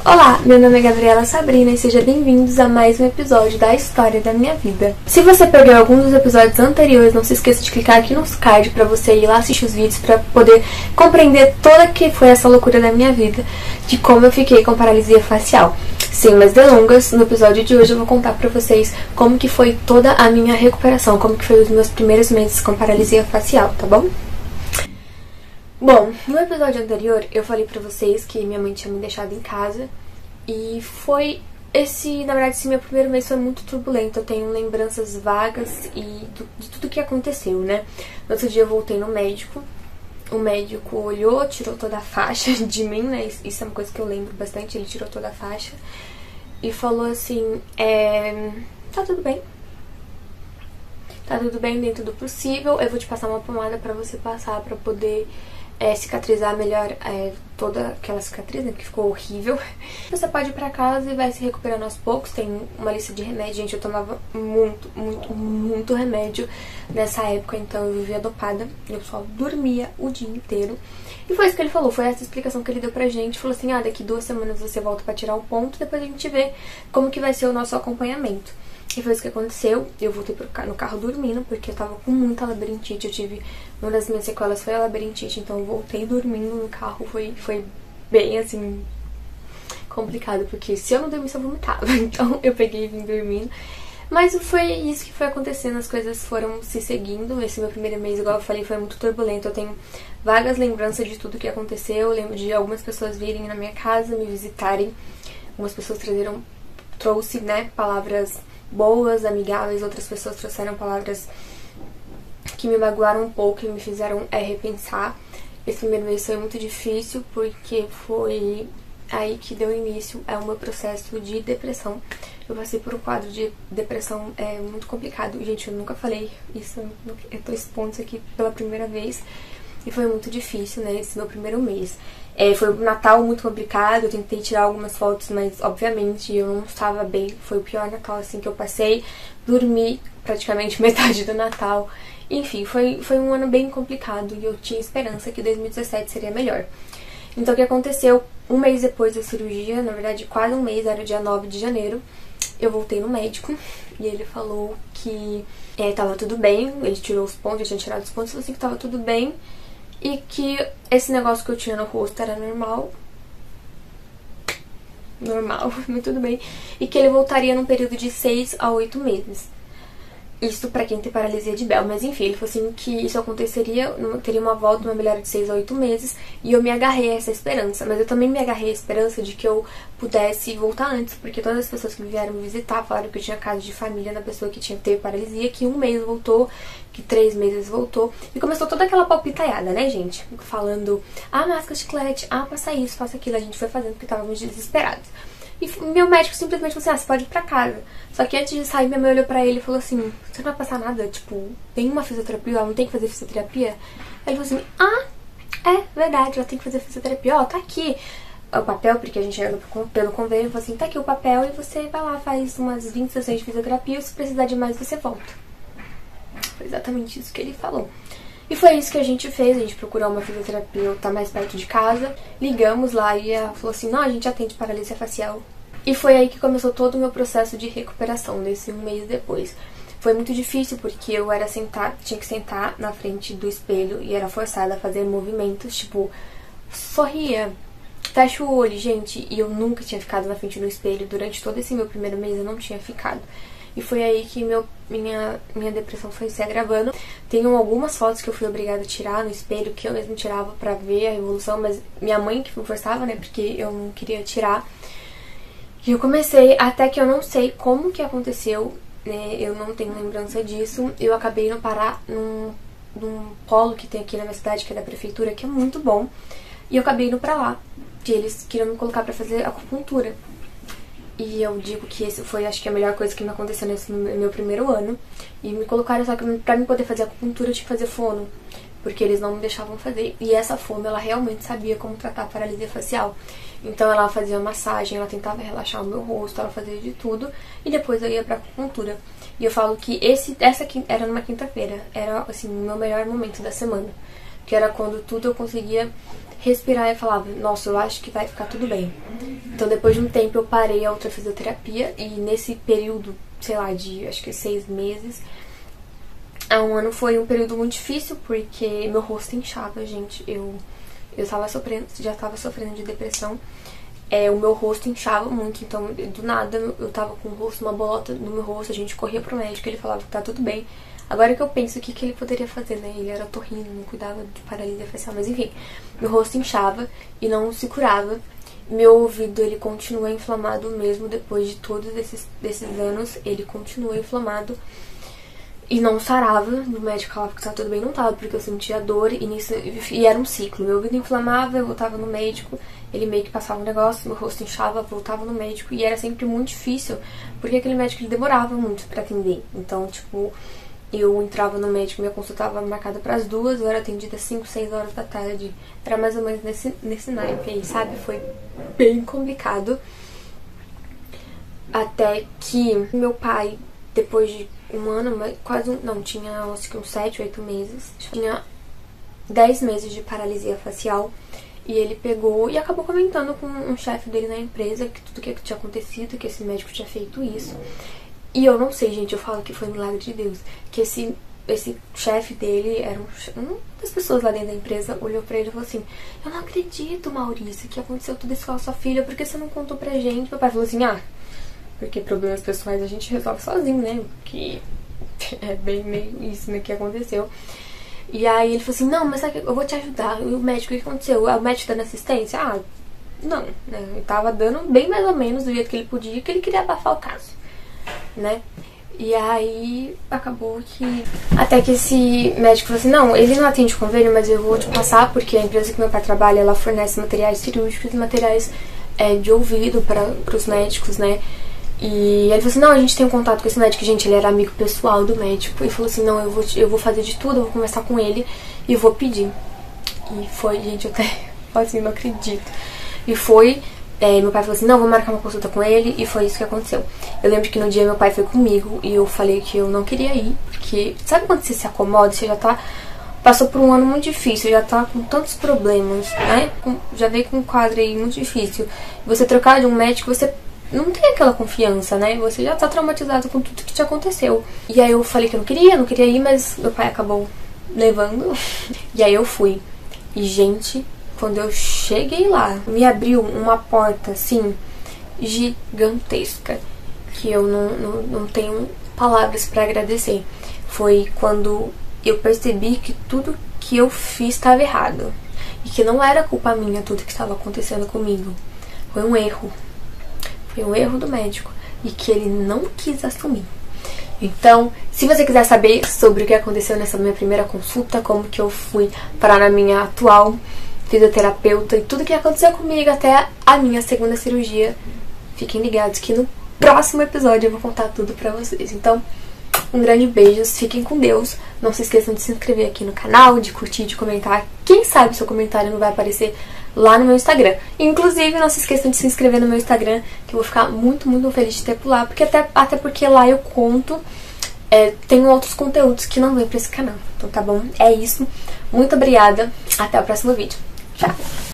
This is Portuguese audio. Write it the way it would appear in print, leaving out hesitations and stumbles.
Olá, meu nome é Gabriela Sabrina e sejam bem-vindos a mais um episódio da História da Minha Vida. Se você perdeu algum dos episódios anteriores, não se esqueça de clicar aqui nos cards para você ir lá assistir os vídeos para poder compreender toda que foi essa loucura da minha vida, de como eu fiquei com paralisia facial. Sem mais delongas, no episódio de hoje eu vou contar pra vocês como que foi toda a minha recuperação, como que foi os meus primeiros meses com paralisia facial, tá bom? Bom, no episódio anterior eu falei pra vocês que minha mãe tinha me deixado em casa e na verdade, esse meu primeiro mês foi muito turbulento. Eu tenho lembranças vagas de tudo que aconteceu, né? No outro dia eu voltei no médico, o médico olhou, tirou toda a faixa de mim, né? Isso é uma coisa que eu lembro bastante, ele tirou toda a faixa e falou assim, tá tudo bem. Tá tudo bem dentro do possível, eu vou te passar uma pomada pra você passar pra poder cicatrizar melhor toda aquela cicatriz, né, que ficou horrível. Você pode ir pra casa e vai se recuperando aos poucos. Tem uma lista de remédios, gente, eu tomava muito remédio nessa época, então eu vivia dopada, eu só dormia o dia inteiro. E foi isso que ele falou, foi essa explicação que ele deu pra gente. Falou assim, daqui 2 semanas você volta pra tirar o ponto, depois a gente vê como que vai ser o nosso acompanhamento. E foi isso que aconteceu. Eu voltei no carro dormindo, porque eu tava com muita labirintite. Uma das minhas sequelas foi a labirintite, então eu voltei dormindo no carro. Foi bem, assim, complicado, porque se eu não dormisse eu vomitava. Então eu peguei e vim dormindo. Mas foi isso que foi acontecendo, as coisas foram se seguindo. Esse meu primeiro mês, igual eu falei, foi muito turbulento. Eu tenho vagas lembranças de tudo que aconteceu. Eu lembro de algumas pessoas virem na minha casa, me visitarem. Algumas pessoas trouxe, né, palavras boas, amigáveis. Outras pessoas trouxeram palavras que me magoaram um pouco e me fizeram repensar. Esse primeiro mês foi muito difícil, porque foi aí que deu início ao meu processo de depressão. Eu passei por um quadro de depressão muito complicado. Gente, eu nunca falei isso, eu tô expondo isso aqui pela primeira vez. E foi muito difícil, né, esse meu primeiro mês. Foi um Natal muito complicado, eu tentei tirar algumas fotos, mas obviamente eu não estava bem. Foi o pior Natal, assim, que eu passei. Dormi praticamente metade do Natal. Enfim, foi um ano bem complicado e eu tinha esperança que 2017 seria melhor. Então o que aconteceu? Um mês depois da cirurgia, na verdade quase um mês, era o dia 9 de janeiro, eu voltei no médico e ele falou que tava tudo bem. Ele tirou os pontos, eu tinha tirado os pontos, falou assim que tava tudo bem e que esse negócio que eu tinha no rosto era normal, mas tudo bem, e que ele voltaria num período de 6 a 8 meses. Isso pra quem tem paralisia de Bell, mas enfim, ele falou assim que isso aconteceria, teria uma volta, uma melhora de 6 a 8 meses, e eu me agarrei a essa esperança. Mas eu também me agarrei a esperança de que eu pudesse voltar antes, porque todas as pessoas que me vieram me visitar falaram que eu tinha caso de família da pessoa que teve paralisia, que 1 mês voltou, que 3 meses voltou, e começou toda aquela palpitaiada, né, gente? Falando, masca, chiclete, passa isso, passa aquilo. A gente foi fazendo porque estávamos desesperados. E meu médico simplesmente falou assim, você pode ir pra casa. Só que antes de sair, minha mãe olhou pra ele e falou assim, você não vai passar nada? Tipo, tem uma fisioterapia, ela não tem que fazer fisioterapia? Aí ele falou assim, é verdade, ela tem que fazer fisioterapia. Tá aqui o papel, porque a gente anda pelo convênio. Ele falou assim, tá aqui o papel e você vai lá, faz umas 20 sessões de fisioterapia, se precisar de mais, você volta. Foi exatamente isso que ele falou. E foi isso que a gente fez, a gente procurou uma fisioterapeuta mais perto de casa, ligamos lá e ela falou assim, não, a gente atende paralisia facial. E foi aí que começou todo o meu processo de recuperação, desse 1 mês depois. Foi muito difícil porque eu tinha que sentar na frente do espelho e era forçada a fazer movimentos, tipo, sorria, fecha o olho, gente. E eu nunca tinha ficado na frente do espelho, durante todo esse meu primeiro mês eu não tinha ficado. E foi aí que minha depressão foi se agravando. Tenho algumas fotos que eu fui obrigada a tirar no espelho, que eu mesma tirava pra ver a evolução, mas minha mãe que me forçava, né, porque eu não queria tirar. E eu comecei, até que eu não sei como que aconteceu, né, eu não tenho lembrança disso, eu acabei indo parar num polo que tem aqui na minha cidade, que é da prefeitura, que é muito bom, e eu acabei indo pra lá, que eles queriam me colocar pra fazer acupuntura. E eu digo que esse foi, acho que a melhor coisa que me aconteceu nesse meu primeiro ano. E me colocaram, só que pra mim poder fazer acupuntura eu tinha que fazer fono, porque eles não me deixavam fazer. E essa fono, ela realmente sabia como tratar a paralisia facial. Então ela fazia massagem, ela tentava relaxar o meu rosto, ela fazia de tudo. E depois eu ia pra acupuntura. E eu falo que essa era numa quinta-feira, era assim o meu melhor momento da semana. que era quando tudo eu conseguia respirar e falava, nossa, eu acho que vai ficar tudo bem. Então depois de um tempo eu parei a outra fisioterapia e nesse período, sei lá, de acho que 6 meses a 1 ano foi um período muito difícil porque meu rosto inchava, gente. Eu tava sofrendo, já tava sofrendo de depressão. O meu rosto inchava muito, então do nada eu tava com o rosto, uma bolota no meu rosto, a gente corria pro médico, ele falava que tá tudo bem. Agora que eu penso o que ele poderia fazer, né? Ele era otorrino, não cuidava de paralisia facial, mas enfim, meu rosto inchava e não se curava. Meu ouvido, ele continua inflamado mesmo depois de todos desses anos, ele continua inflamado. E não sarava, o médico falava que estava tudo bem, não tava, porque eu sentia dor e era um ciclo. Meu ouvido inflamava, eu voltava no médico, ele meio que passava um negócio, meu rosto inchava, voltava no médico, e era sempre muito difícil, porque aquele médico ele demorava muito pra atender. Então, tipo, eu entrava no médico, minha consulta estava marcada para as 2, eu era atendida às 5, 6 horas da tarde. Era mais ou menos nesse naipe aí, sabe? Foi bem complicado. Até que meu pai, depois de 1 ano, tinha acho que uns 7, 8 meses, tinha 10 meses de paralisia facial, e ele pegou e acabou comentando com um chefe dele na empresa que tudo que tinha acontecido, que esse médico tinha feito isso. E eu não sei, gente, eu falo que foi um milagre de Deus, que esse chefe dele era uma das pessoas lá dentro da empresa, olhou pra ele e falou assim, eu não acredito, Maurício, que aconteceu tudo isso com a sua filha, por que você não contou pra gente? Meu pai falou assim, porque problemas pessoais a gente resolve sozinho, né? Que é bem meio isso que aconteceu. E aí ele falou assim, não, mas sabe que eu vou te ajudar. E o médico, o que aconteceu? O médico dando assistência? Não, né? Ele tava dando bem mais ou menos do jeito que ele podia, que ele queria abafar o caso, né? E aí acabou que... Até que esse médico falou assim, não, ele não atende convênio, mas eu vou te passar, porque a empresa que meu pai trabalha, ela fornece materiais cirúrgicos e materiais de ouvido para os médicos, né? E ele falou assim, não, a gente tem um contato com esse médico, gente, ele era amigo pessoal do médico. E falou assim, não, eu vou fazer de tudo, eu vou conversar com ele e vou pedir. E foi, gente, eu até assim, não acredito. E foi, meu pai falou assim, não, vou marcar uma consulta com ele, e foi isso que aconteceu. Eu lembro que no dia meu pai foi comigo e eu falei que eu não queria ir, porque sabe quando você se acomoda, você já passou por um ano muito difícil, já tá com tantos problemas, né? Já veio com um quadro aí muito difícil. Você trocar de um médico, você não tem aquela confiança, né? Você já tá traumatizado com tudo que te aconteceu. E aí eu falei que eu não queria ir, mas meu pai acabou levando. E aí eu fui. E, gente, quando eu cheguei lá, me abriu uma porta, assim, gigantesca, que eu não tenho palavras pra agradecer. Foi quando eu percebi que tudo que eu fiz estava errado. E que não era culpa minha tudo que estava acontecendo comigo. Foi um erro. Foi um erro do médico e que ele não quis assumir. Então, se você quiser saber sobre o que aconteceu nessa minha primeira consulta, como que eu fui parar na minha atual fisioterapeuta e tudo que aconteceu comigo até a minha segunda cirurgia, fiquem ligados que no próximo episódio eu vou contar tudo pra vocês. Então, um grande beijo, fiquem com Deus. Não se esqueçam de se inscrever aqui no canal, de curtir, de comentar. Quem sabe seu comentário não vai aparecer lá no meu Instagram. Inclusive, não se esqueçam de se inscrever no meu Instagram, que eu vou ficar muito, muito feliz de ter por lá, porque até porque lá eu conto, tenho outros conteúdos que não vêm pra esse canal. Então tá bom? É isso. Muito obrigada. Até o próximo vídeo. Tchau!